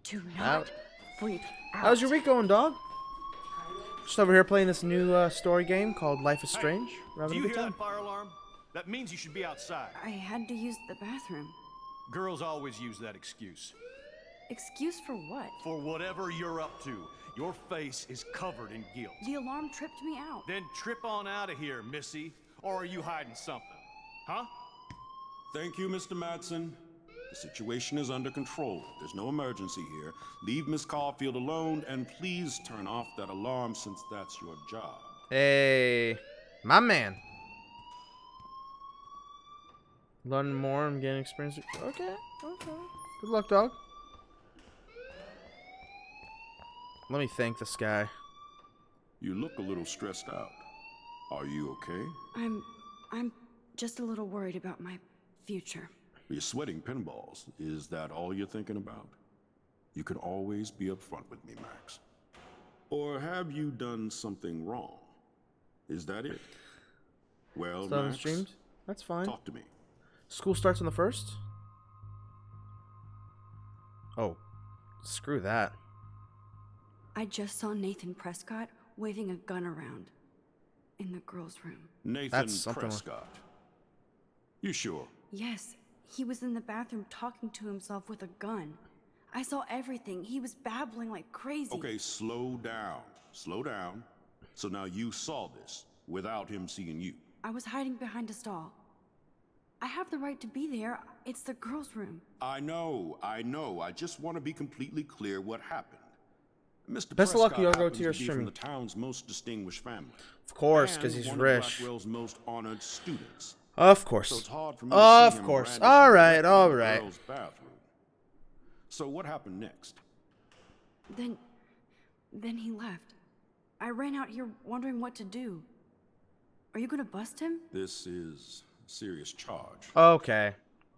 Do not freak out. How's your week going, dog? Just over here playing this new story game called Life is Strange. We're Do having a you good hear time. that fire alarm? That means you should be outside. I had to use the bathroom. Girls always use that excuse. Excuse for what? For whatever you're up to, your face is covered in guilt. The alarm tripped me out. Then trip on out of here, Missy. Or are you hiding something? Huh? Thank you, Mr. Madsen. The situation is under control. There's no emergency here. Leave Miss Caulfield alone, and please turn off that alarm since that's your job. Hey, my man. Learn more. I'm getting experience. Okay. Good luck, dog. Let me thank this guy. You look a little stressed out. Are you okay? I'm just a little worried about my future. You're sweating pinballs. Is that all you're thinking about? You can always be upfront with me, Max. Or have you done something wrong? Is that it? Well, Still haven't Max, streamed? That's fine. talk to me. School starts on the 1st? Oh, screw that. I just saw Nathan Prescott waving a gun around in the girls' room. Nathan That's something. Prescott. You sure? Yes, he was in the bathroom talking to himself with a gun. I saw everything. He was babbling like crazy. Okay, slow down. Slow down. So now you saw this without him seeing you. I was hiding behind a stall. I have the right to be there. It's the girls' room. I know. I just want to be completely clear what happened. Mr. Best of luck, Prescott Yogo, happens to your be from streaming. the town's most distinguished family. Of course, because and he's one rich. of Blackwell's most honored students. Of So course. it's hard for me to Of see him course. brandishing All a right, weapon all in the right. girls' bathroom. So what happened next? Then he left. I ran out here wondering what to do. Are you gonna bust him? This is a serious charge. Okay.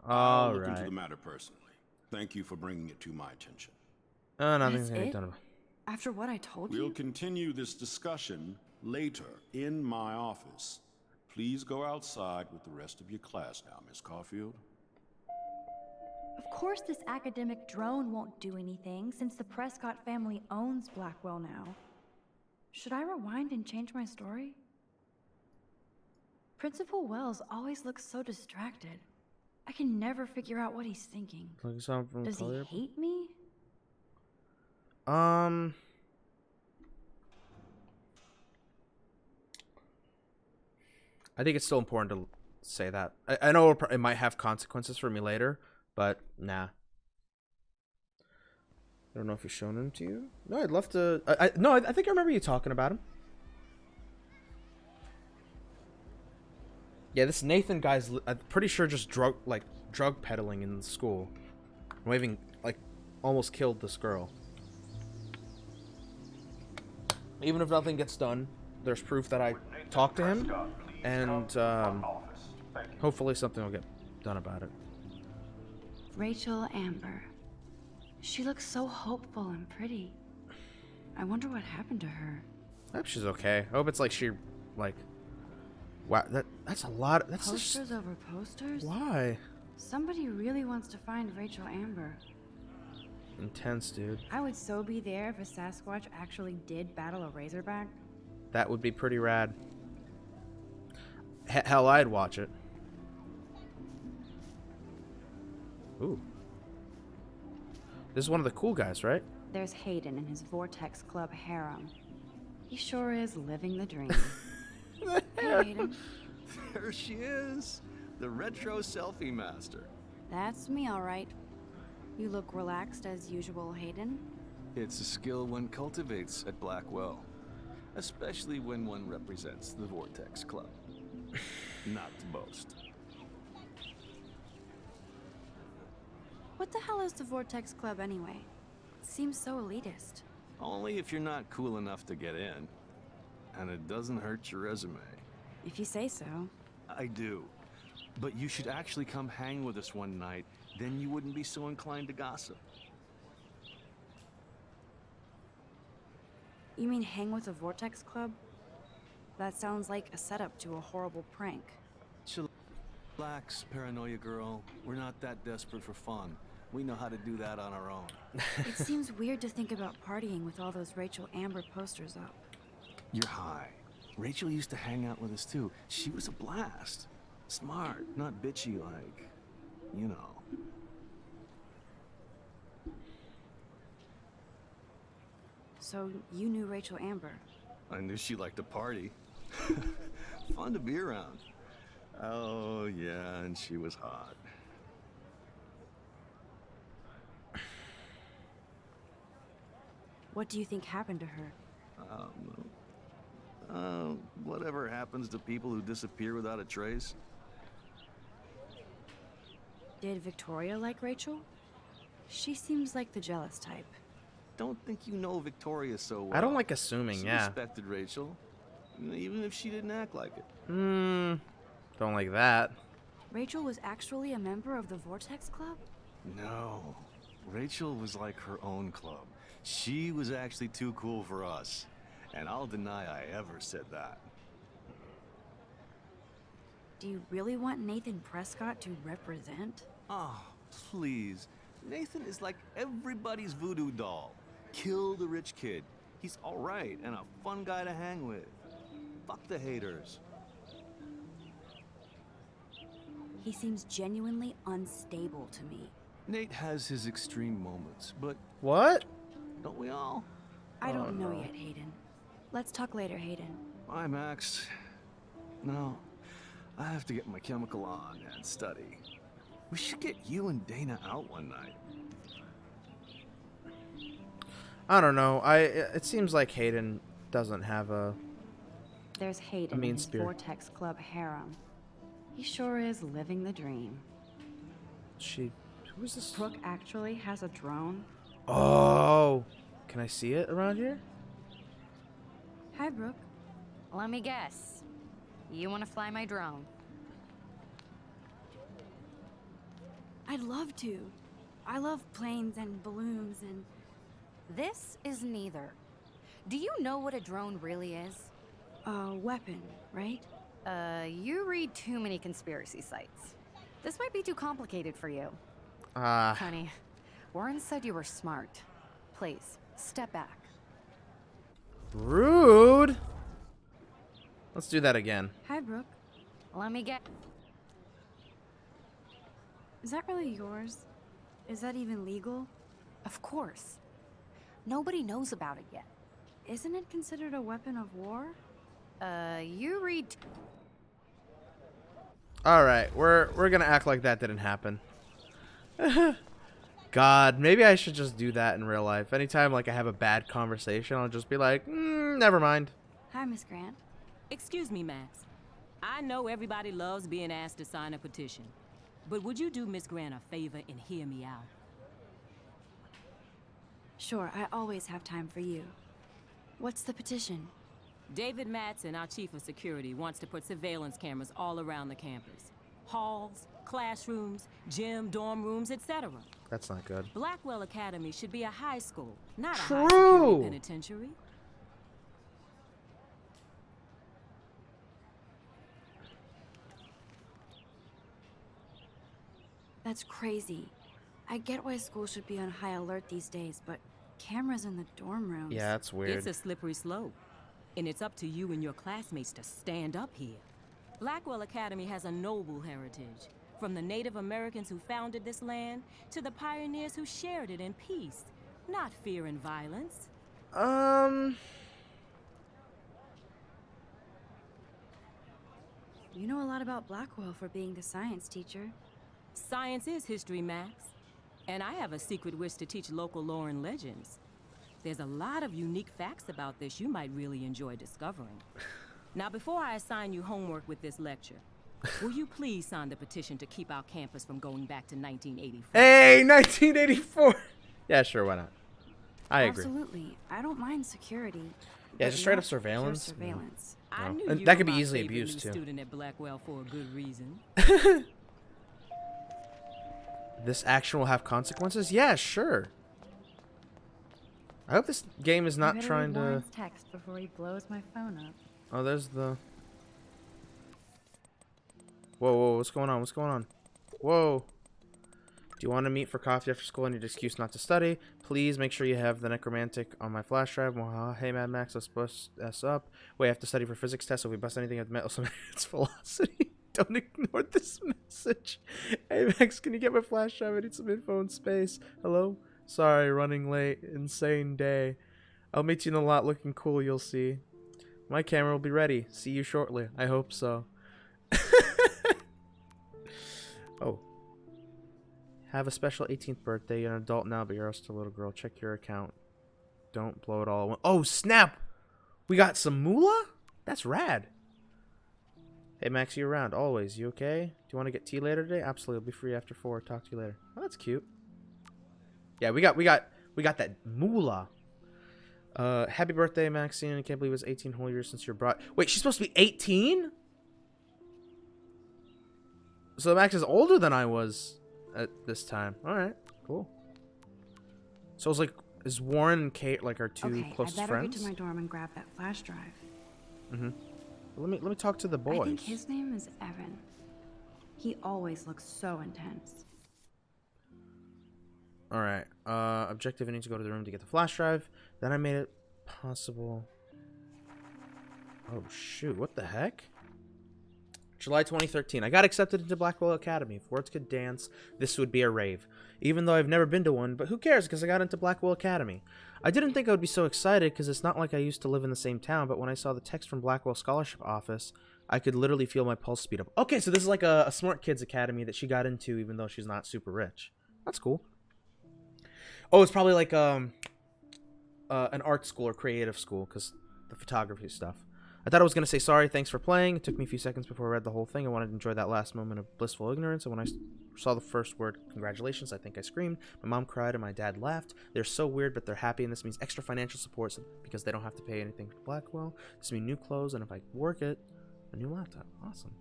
I'll All look into right. the matter personally. Thank you for bringing it to my attention. Nothing's That's gonna be it? done about it. After what I told We'll you? continue this discussion later in my office. Please go outside with the rest of your class now, Miss Caulfield. Of course this academic drone won't do anything since the Prescott family owns Blackwell now. Should I rewind and change my story? Principal Wells always looks so distracted. I can never figure out what he's thinking. Looking something from Does he color. hate me? I think it's still important to say that. I know it might have consequences for me later, but nah. I don't know if he's shown him to you. No, I'd love to. No, I think I remember you talking about him. Yeah, this Nathan guy's, I'm pretty sure, just drug peddling in school, waving, like, almost killed this girl. Even if nothing gets done, there's proof that I talked to him, and hopefully something will get done about it. Rachel Amber. She looks so hopeful and pretty. I wonder what happened to her. I hope she's okay. I hope it's like she, like, wow, that's a lot. That's Posters just over posters? why Somebody really wants to find Rachel Amber. intense, dude. I would so be there if a Sasquatch actually did battle a Razorback. That would be pretty rad. Hell, I'd watch it. Ooh. This is one of the cool guys, right? There's Hayden and his Vortex Club harem. He sure is living the dream. Hey, Hayden. There she is, the retro selfie master. That's me, all right. You look relaxed as usual, Hayden. It's a skill one cultivates at Blackwell, especially when one represents the Vortex Club. Not to boast. What the hell is the Vortex Club anyway? It seems so elitist. Only if you're not cool enough to get in. And it doesn't hurt your resume. If you say so. I do. But you should actually come hang with us one night, then you wouldn't be so inclined to gossip. You mean hang with the Vortex Club? That sounds like a setup to a horrible prank. Relax, paranoia girl. We're not that desperate for fun. We know how to do that on our own. It seems weird to think about partying with all those Rachel Amber posters up. You're high. Rachel used to hang out with us too. She was a blast. Smart, not bitchy like, you know. So you knew Rachel Amber? I knew she liked to party. Fun to be around. Oh, yeah, and she was hot. What do you think happened to her? Whatever happens to people who disappear without a trace. Did Victoria like Rachel? She seems like the jealous type. Don't think you know Victoria so well. I don't like assuming, She yeah. respected Rachel, even if she didn't act like it. Don't like that. Rachel was actually a member of the Vortex Club? No, Rachel was like her own club. She was actually too cool for us, and I'll deny I ever said that. Do you really want Nathan Prescott to represent? Oh, please. Nathan is like everybody's voodoo doll. Kill the rich kid. He's all right and a fun guy to hang with. Fuck the haters. He seems genuinely unstable to me. Nate has his extreme moments, but What? don't we all? I don't know yet, Hayden. Let's talk later, Hayden. Bye, Max. No, I have to get my chemical on and study. We should get you and Dana out one night. I don't know. It seems like Hayden doesn't have a... There's Hayden mean in his spirit. Vortex Club harem. He sure is living the dream. Who is this? Brooke actually has a drone. Oh, can I see it around here? Hi, Brooke. Let me guess. You want to fly my drone? I'd love to. I love planes and balloons and... This is neither. Do you know what a drone really is? a weapon, right? You read too many conspiracy sites. This might be too complicated for you. Ah, Honey, Warren said you were smart. Please, step back. rude. Let's do that again. Hi, Brooke. Let me get... Is that really yours? Is that even legal? Of course. Nobody knows about it yet. Isn't it considered a weapon of war? You read... All right, we're gonna act like that didn't happen. God, maybe I should just do that in real life. Anytime like I have a bad conversation, I'll just be like, never mind. Hi, Miss Grant. Excuse me, Max. I know everybody loves being asked to sign a petition. But would you do Miss Grant a favor and hear me out? Sure, I always have time for you. What's the petition? David Matson, our chief of security, wants to put surveillance cameras all around the campus. Halls, classrooms, gym, dorm rooms, etc. That's not good. Blackwell Academy should be a high school, not a True. high-security penitentiary. That's crazy. I get why school should be on high alert these days, but cameras in the dorm rooms... Yeah, that's weird. It's a slippery slope. And it's up to you and your classmates to stand up here. Blackwell Academy has a noble heritage. From the Native Americans who founded this land, to the pioneers who shared it in peace, not fear and violence. You know a lot about Blackwell for being the science teacher. Science is history, Max. And I have a secret wish to teach local lore and legends. There's a lot of unique facts about this you might really enjoy discovering. Now, before I assign you homework with this lecture, will you please sign the petition to keep our campus from going back to 1984? Hey, 1984. Yeah, sure, why not? I agree. Absolutely. I don't mind security. Yeah, but just straight not up surveillance. pure surveillance. I No. knew And you that were could be my easily favorite abused, new too. student at Blackwell for a good reason. This action will have consequences? Yeah, sure. I hope this game is not I better trying read to... Warren's text before he blows my phone up. Oh, there's the... Whoa, whoa, what's going on? What's going on? Whoa. Do you want to meet for coffee after school? I need an excuse not to study. Please make sure you have the necromantic on my flash drive. Well, hey, Mad Max, let's bust us up. Wait, I have to study for physics test. So if we bust anything with metal, its velocity. Don't ignore this message. Hey, Max, can you get my flash drive? I need some info in space. Hello? Sorry, running late. Insane day. I'll meet you in the lot looking cool, you'll see. My camera will be ready. See you shortly. I hope so. Oh. Have a special 18th birthday. You're an adult now, but you're still a little girl. Check your account. Don't blow it all. Oh, snap! We got some moolah? That's rad. Hey, Max, you around? Always. You okay? Do you want to get tea later today? Absolutely. I'll be free after 4. Talk to you later. Oh, that's cute. Yeah, we got that moolah. Happy birthday, Maxine. I can't believe it's 18 whole years since you're brought. Wait, she's supposed to be 18? So Max is older than I was at this time. All right, cool. So it's like, is Warren and Kate like our two closest I better friends? get to my dorm and grab that flash drive. Mm-hmm. Let me talk to the boys. I think his name is Evan. He always looks so intense. All right. Objective: I need to go to the room to get the flash drive. Then I made it possible. Oh shoot! What the heck? July 2013. I got accepted into Blackwell Academy. If words could dance, this would be a rave. Even though I've never been to one, but who cares because I got into Blackwell Academy. I didn't think I would be so excited because it's not like I used to live in the same town, but when I saw the text from Blackwell Scholarship Office, I could literally feel my pulse speed up. Okay, so this is like a smart kids academy that she got into even though she's not super rich. That's cool. Oh, it's probably like an art school or creative school because the photography stuff. I thought I was going to say sorry, thanks for playing. It took me a few seconds before I read the whole thing. I wanted to enjoy that last moment of blissful ignorance. And when I saw the first word, congratulations, I think I screamed. My mom cried and my dad laughed. They're so weird, but they're happy. And this means extra financial support because they don't have to pay anything for Blackwell. This means new clothes. And if I work it, a new laptop. Awesome.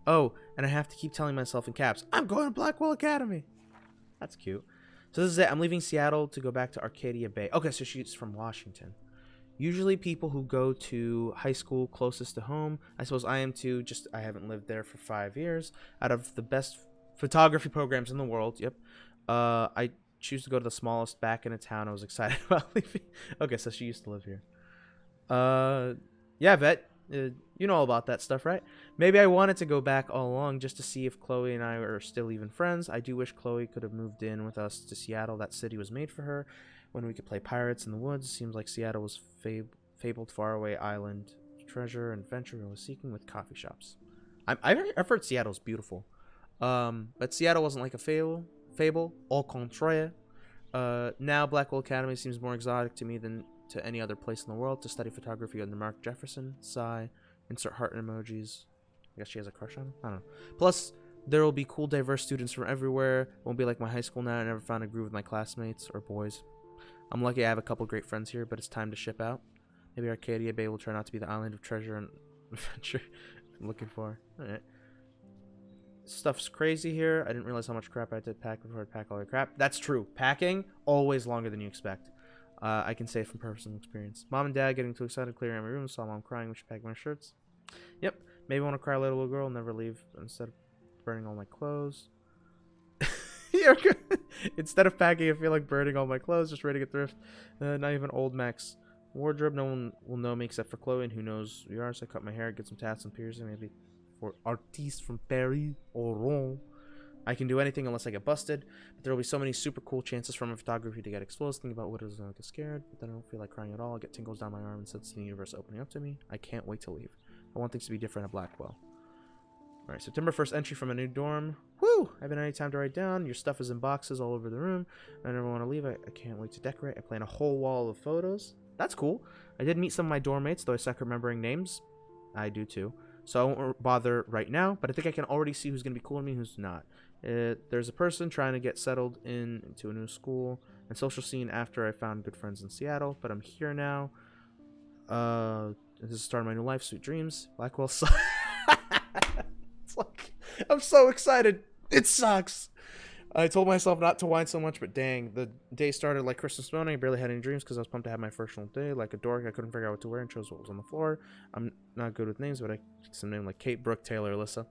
Oh, and I have to keep telling myself in caps, I'm going to Blackwell Academy. That's cute. So this is it. I'm leaving Seattle to go back to Arcadia Bay. Okay, so she's from Washington. Usually people who go to high school closest to home, I suppose I am too, just I haven't lived there for 5 years. Out of the best photography programs in the world, yep. I choose to go to the smallest back in a town. I was excited about leaving. Okay, so she used to live here. Yeah, Vet, you know all about that stuff, right? Maybe I wanted to go back all along just to see if Chloe and I are still even friends. I do wish Chloe could have moved in with us to Seattle. That city was made for her. When we could play pirates in the woods, seems like Seattle was fabled faraway island treasure and adventure I was seeking with coffee shops. I've heard Seattle's beautiful, but Seattle wasn't like a fable. Au contraire. Now Blackwell Academy seems more exotic to me than to any other place in the world. To study photography under Mark Jefferson. Sigh. Insert heart and emojis. I guess she has a crush on him. I don't know. Plus, there will be cool, diverse students from everywhere. It won't be like my high school now. I never found a groove with my classmates or boys. I'm lucky I have a couple great friends here, but it's time to ship out. Maybe Arcadia Bay will turn out to be the island of treasure and adventure I'm looking for. Alright. Stuff's crazy here. I didn't realize how much crap I had to pack before I pack all the crap. That's true. Packing, always longer than you expect. I can say from personal experience. Mom and Dad getting too excited clearing out my room. Saw Mom crying when she packed my shirts. Yep. Maybe I want to cry like a little girl, never leave instead of burning all my clothes. Instead of packing, I feel like burning all my clothes, just ready to get thrift. Not even old Max wardrobe. No one will know me except for Chloe, and who knows who you are. So I cut my hair, get some tats and piercing, maybe for artistes from Paris or Rome. I can do anything unless I get busted, but there will be so many super cool chances from my photography to get exposed. Think about what it is when I get scared, but then I don't feel like crying at all. I get tingles down my arm and sense the universe opening up to me. I can't wait to leave. I want things to be different at Blackwell. Alright, September 1st entry from a new dorm. Woo! I haven't had any time to write down. Your stuff is in boxes all over the room. I never want to leave. I can't wait to decorate. I plan a whole wall of photos. That's cool. I did meet some of my dorm mates, though I suck remembering names. I do too. So I won't bother right now, but I think I can already see who's going to be cool to me and who's not. There's a person trying to get settled into a new school and social scene after I found good friends in Seattle, but I'm here now. This is the start of my new life, sweet dreams. Blackwell sucks. It's like, I'm so excited. It sucks. I told myself not to whine so much, but dang, the day started like Christmas morning. I barely had any dreams because I was pumped to have my first real day. Like a dork, I couldn't figure out what to wear and chose what was on the floor. I'm not good with names, but I picked some name like Kate, Brooke, Taylor, Alyssa.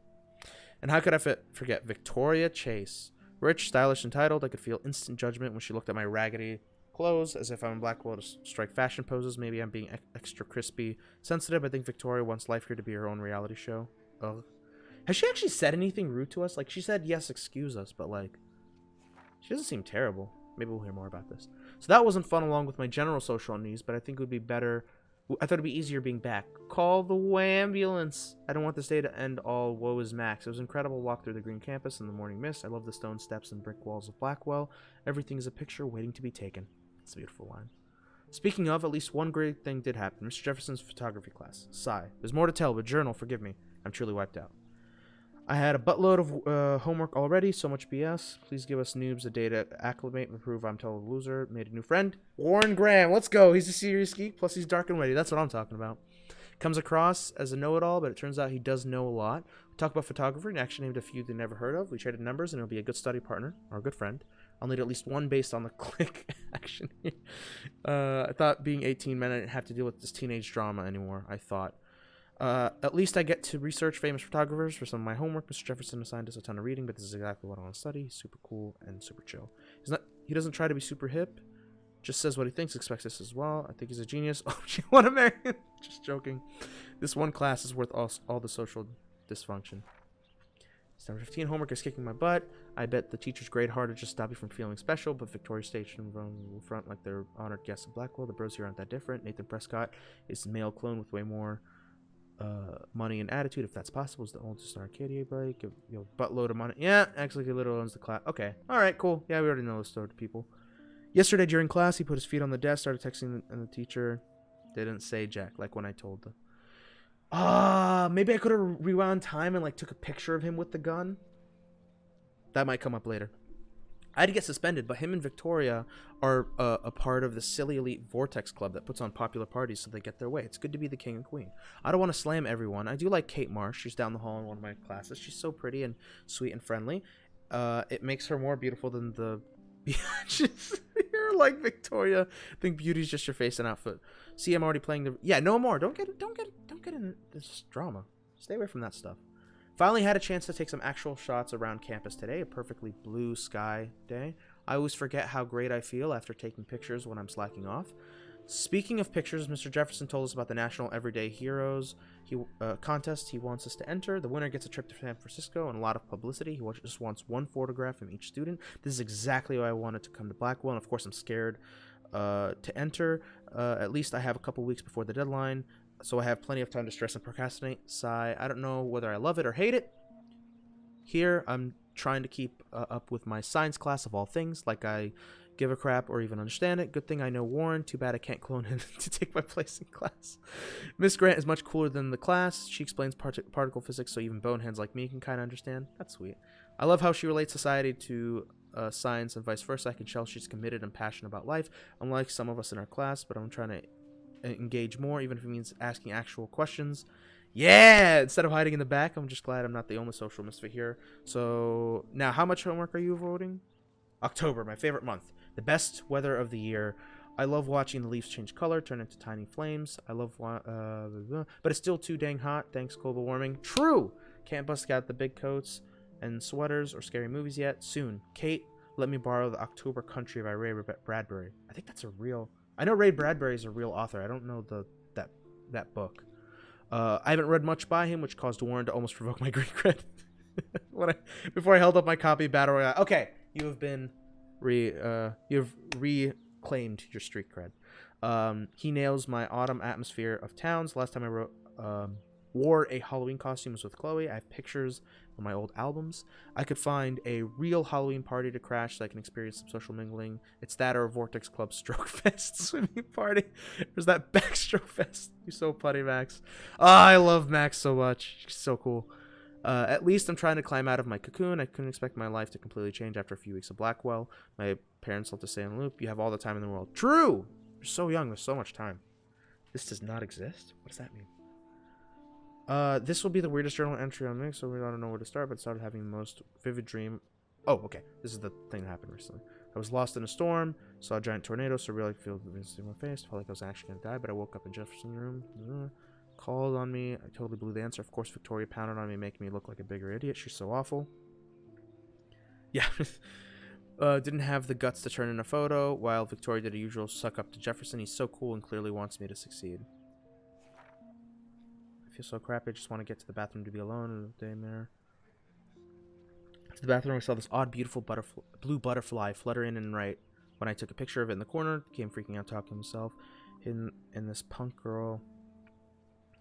And how could I forget Victoria Chase? Rich, stylish, entitled. I could feel instant judgment when she looked at my raggedy clothes, as if I'm in Blackwell to strike fashion poses. Maybe I'm being extra crispy, sensitive. I think Victoria wants life here to be her own reality show. Ugh. Has she actually said anything rude to us? Like, she said, yes, excuse us, but, like, she doesn't seem terrible. Maybe we'll hear more about this. So that wasn't fun along with my general social needs, but I think it would be better. I thought it'd be easier being back. Call the ambulance. I don't want this day to end all woe is Max. It was incredible walk through the green campus in the morning mist. I love the stone steps and brick walls of Blackwell. Everything is a picture waiting to be taken. It's a beautiful line. Speaking of, at least one great thing did happen. Mr. Jefferson's photography class. Sigh. There's more to tell, but journal, forgive me. I'm truly wiped out. I had a buttload of homework already, so much BS. Please give us noobs a day to acclimate and prove I'm total loser. Made a new friend. Warren Graham, let's go. He's a serious geek, plus he's dark and witty. That's what I'm talking about. Comes across as a know-it-all, but it turns out he does know a lot. We talk about photography and actually named a few they never heard of. We traded numbers, and he'll be a good study partner, or a good friend. I'll need at least one based on the click action here. I thought being 18 meant I didn't have to deal with this teenage drama anymore, I thought. At least I get to research famous photographers for some of my homework. Mr. Jefferson assigned us a ton of reading, but this is exactly what I want to study. He's super cool and super chill. He doesn't try to be super hip. Just says what he thinks, expects this as well. I think he's a genius. Oh, you want to marry him? Just joking. This one class is worth all the social dysfunction. It's number 15. Homework is kicking my butt. I bet the teacher's grade hard to just stop you from feeling special, but Victoria Station in front like they're honored guests of Blackwell. The bros here aren't that different. Nathan Prescott is the male clone with way more money and attitude, if that's possible. Is the oldest Arcadia bike. Buttload of money. Yeah, actually, he literally owns the class. Okay. All right, cool. Yeah, we already know this story to people. Yesterday during class, he put his feet on the desk, started texting the teacher. Didn't say jack, like when I told them. Maybe I could have rewound time and like took a picture of him with the gun. That might come up later. I had to get suspended, but him and Victoria are a part of the silly elite Vortex Club that puts on popular parties so they get their way. It's good to be the king and queen. I don't want to slam everyone. I do like Kate Marsh. She's down the hall in one of my classes. She's so pretty and sweet and friendly. It makes her more beautiful than the biatches. You're like Victoria. I think beauty's just your face and outfit. See, I'm already playing the. Yeah, no more. Don't get in this drama. Stay away from that stuff. Finally had a chance to take some actual shots around campus today. A perfectly blue sky day. I always forget how great I feel after taking pictures when I'm slacking off. Speaking of pictures, Mr. Jefferson told us about the National Everyday Heroes contest he wants us to enter. The winner gets a trip to San Francisco and a lot of publicity. He just wants one photograph from each student. This is exactly why I wanted to come to Blackwell, and of course I'm scared to enter. At least I have a couple weeks before the deadline, so I have plenty of time to stress and procrastinate. Sigh. I don't know whether I love it or hate it. Here, I'm trying to keep up with my science class of all things, like I give a crap or even understand it. Good thing I know Warren. Too bad I can't clone him to take my place in class. Miss Grant is much cooler than the class. She explains particle physics so even boneheads like me can kind of understand. That's sweet. I love how she relates society to science and vice versa. I can tell she's committed and passionate about life, unlike some of us in our class, but I'm trying to engage more, even if it means asking actual questions. Yeah, instead of hiding in the back. I'm just glad I'm not the only social misfit here. So now, how much homework are you voting? October, my favorite month, the best weather of the year. I love watching the leaves change color, turn into tiny flames. I love but it's still too dang hot, thanks global warming. True. Can't bust out the big coats and sweaters or scary movies yet. Soon. Kate, let me borrow the October Country by Ray Bradbury. I think that's a real. I know Ray Bradbury is a real author. I don't know that book. I haven't read much by him, which caused Warren to almost provoke my green cred. Before I held up my copy of Battle Royale. Okay, you have been you've reclaimed your street cred. He nails my autumn atmosphere of towns. Last time I wore a Halloween costume was with Chloe. I have pictures of my old albums. I could find a real Halloween party to crash so I can experience some social mingling. It's that or a Vortex Club Stroke Fest swimming party. There's that Backstroke Fest. You're so funny, Max. Oh, I love Max so much. She's so cool. At least I'm trying to climb out of my cocoon. I couldn't expect my life to completely change after a few weeks of Blackwell. My parents love to stay in the loop. You have all the time in the world. True! You're so young. There's so much time. This does not exist? What does that mean? This will be the weirdest journal entry on me, so I don't know where to start, but started having the most vivid dream. Oh, okay. This is the thing that happened recently. I was lost in a storm, saw a giant tornado, so really feel the wind in my face. Felt like I was actually going to die, but I woke up in Jefferson's room. Called on me. I totally blew the answer. Of course, Victoria pounded on me, making me look like a bigger idiot. She's so awful. Yeah. Didn't have the guts to turn in a photo, while Victoria did a usual suck up to Jefferson. He's so cool and clearly wants me to succeed. I feel so crappy. I just want to get to the bathroom to be alone and stay in there. To the bathroom, I saw this odd, beautiful blue butterfly flutter in and right. When I took a picture of it in the corner, came freaking out, talking to himself. Hidden in this punk girl.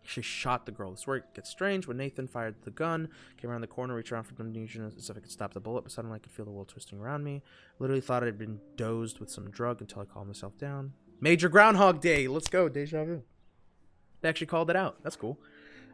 She shot the girl. This is where it gets strange. When Nathan fired the gun, came around the corner, reached around for Indonesian as if I could stop the bullet, but suddenly I could feel the world twisting around me. Literally thought I'd been dozed with some drug until I calmed myself down. Major Groundhog Day. Let's go. Deja vu. They actually called it out. That's cool.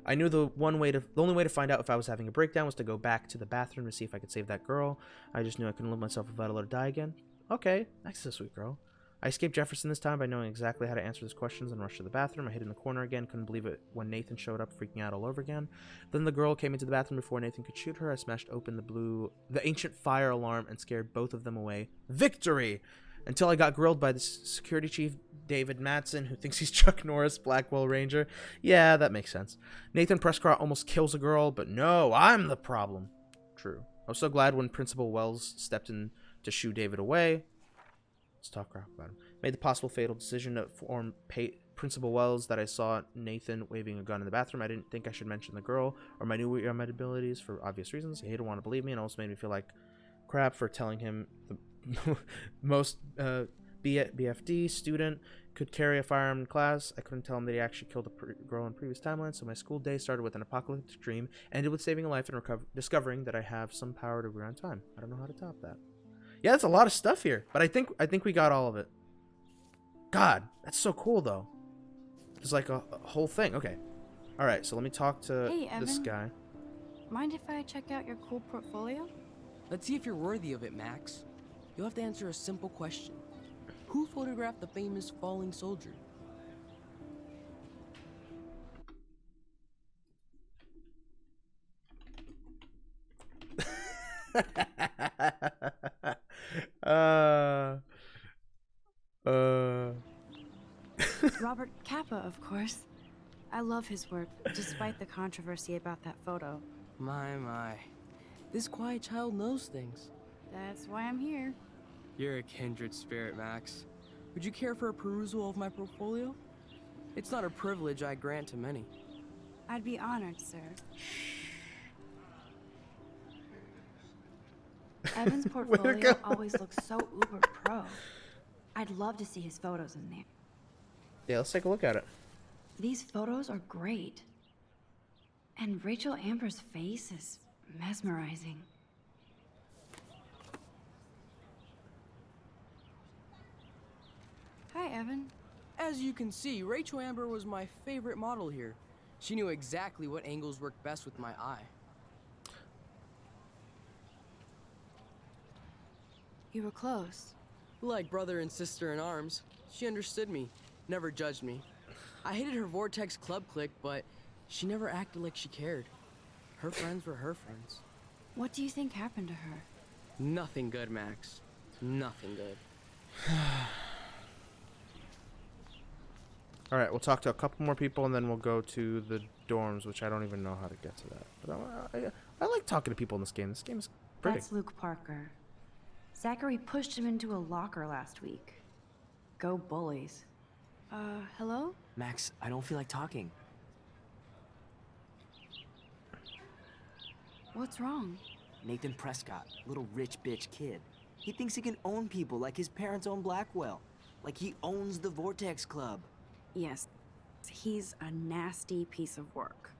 I knew the only way to find out if I was having a breakdown was to go back to the bathroom to see if I could save that girl. I just knew I couldn't live myself if I let her die again. Okay, that's a sweet girl. I escaped Jefferson this time by knowing exactly how to answer his questions and rushed to the bathroom. I hid in the corner again, couldn't believe it when Nathan showed up, freaking out all over again. Then the girl came into the bathroom before Nathan could shoot her. I smashed open the ancient fire alarm and scared both of them away. Victory! Until I got grilled by the security chief, David Matson, who thinks he's Chuck Norris, Blackwell Ranger. Yeah, that makes sense. Nathan Prescott almost kills a girl, but no, I'm the problem. True. I was so glad when Principal Wells stepped in to shoo David away. Let's talk crap about him. Made the possible fatal decision to inform Principal Wells that I saw Nathan waving a gun in the bathroom. I didn't think I should mention the girl or my new abilities for obvious reasons. He didn't want to believe me and also made me feel like crap for telling him the most BFD student could carry a firearm in class. I couldn't tell him that he actually killed a girl in previous timeline, so my school day started with an apocalyptic dream, ended with saving a life and discovering that I have some power to rewind time. I don't know how to top that. Yeah, that's a lot of stuff here, but I think we got all of it. God, that's so cool though. It's like a whole thing. Okay. All right, so let me talk to this guy. Mind if I check out your cool portfolio? Let's see if you're worthy of it, Max. You'll have to answer a simple question. Who photographed the famous falling soldier? Robert Capa, of course. I love his work, despite the controversy about that photo. My. This quiet child knows things. That's why I'm here. You're a kindred spirit, Max. Would you care for a perusal of my portfolio? It's not a privilege I grant to many. I'd be honored, sir. Evan's portfolio always looks so uber pro. I'd love to see his photos in there. Yeah, let's take a look at it. These photos are great. And Rachel Amber's face is mesmerizing. Hi, Evan. As you can see, Rachel Amber was my favorite model here. She knew exactly what angles worked best with my eye. You were close. Like brother and sister in arms, she understood me, never judged me. I hated her Vortex Club clique, but she never acted like she cared. Her friends were her friends. What do you think happened to her? Nothing good, Max. Nothing good. All right, we'll talk to a couple more people, and then we'll go to the dorms, which I don't even know how to get to that. But I like talking to people in this game. This game is pretty. That's Luke Parker. Zachary pushed him into a locker last week. Go Bullies. Hello? Max, I don't feel like talking. What's wrong? Nathan Prescott, little rich bitch kid. He thinks he can own people like his parents own Blackwell. Like he owns the Vortex Club. Yes, he's a nasty piece of work.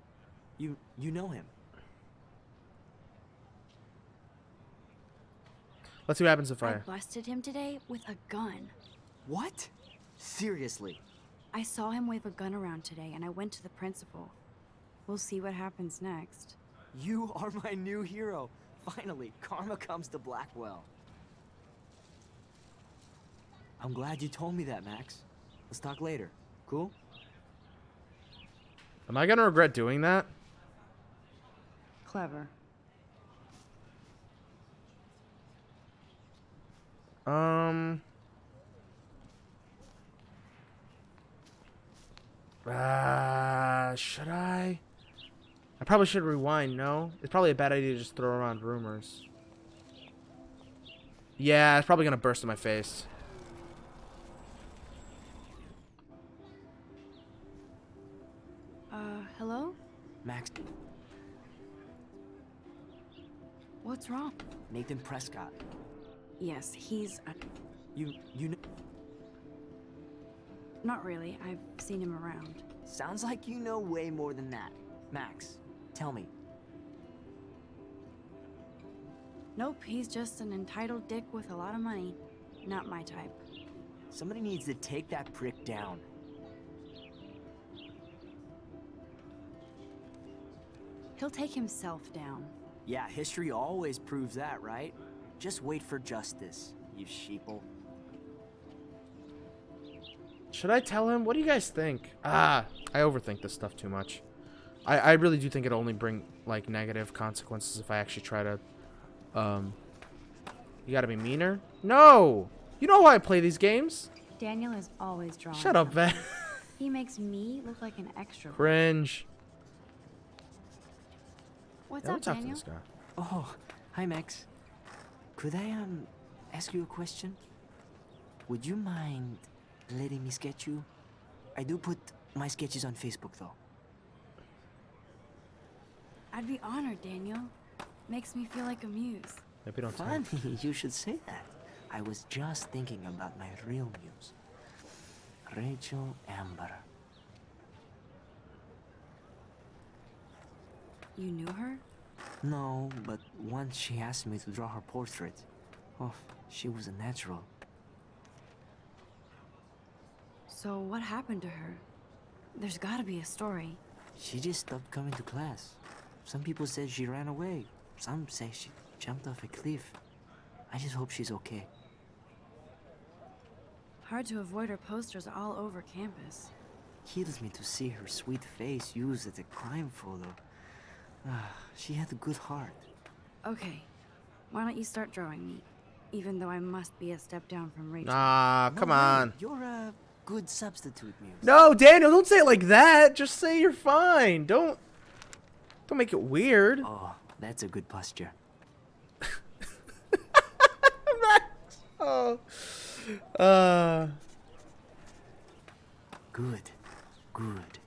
You know him. Let's see what happens if I I... busted him today with a gun. What? Seriously? I saw him wave a gun around today, and I went to the principal. We'll see what happens next. You are my new hero. Finally, karma comes to Blackwell. I'm glad you told me that, Max. Let's talk later. Cool? Am I going to regret doing that? Clever. Should I? I probably should rewind, no? It's probably a bad idea to just throw around rumors. Yeah, it's probably gonna burst in my face. Hello? Max, What's wrong? Nathan Prescott. Yes, he's a... You know. Not really. I've seen him around. Sounds like you know way more than that. Max, tell me. Nope, he's just an entitled dick with a lot of money. Not my type. Somebody needs to take that prick down. He'll take himself down. Yeah, history always proves that, right? Just wait for justice, you sheeple. Should I tell him? What do you guys think? I overthink this stuff too much. I really do think it'll only bring, like, negative consequences if I actually try to, You gotta be meaner? No! You know why I play these games? Daniel is always drawing. Shut up, something. Van. He makes me look like an extra. Cringe. What's Yeah, up, let's talk to Daniel? this guy. Oh, hi Max. Could I ask you a question? Would you mind letting me sketch you? I do put my sketches on Facebook though. I'd be honored, Daniel. Makes me feel like a muse. Maybe don't tell him. Funny, you should say that. I was just thinking about my real muse. Rachel Amber. You knew her? No, but once she asked me to draw her portrait. Oh, she was a natural. So what happened to her? There's gotta be a story. She just stopped coming to class. Some people said she ran away. Some say she jumped off a cliff. I just hope she's okay. Hard to avoid her posters all over campus. Kills me to see her sweet face used as a crime photo. She had a good heart. Okay, why don't you start drawing me? Even though I must be a step down from Rachel. Ah, come on. You're a good substitute muse. No, Daniel, don't say it like that. Just say you're fine. Don't make it weird. Oh, that's a good posture. Oh. Good. Good.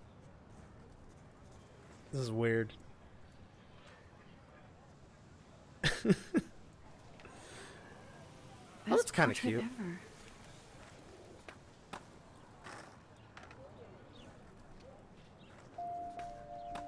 This is weird. Best that's kinda portrait cute. ever.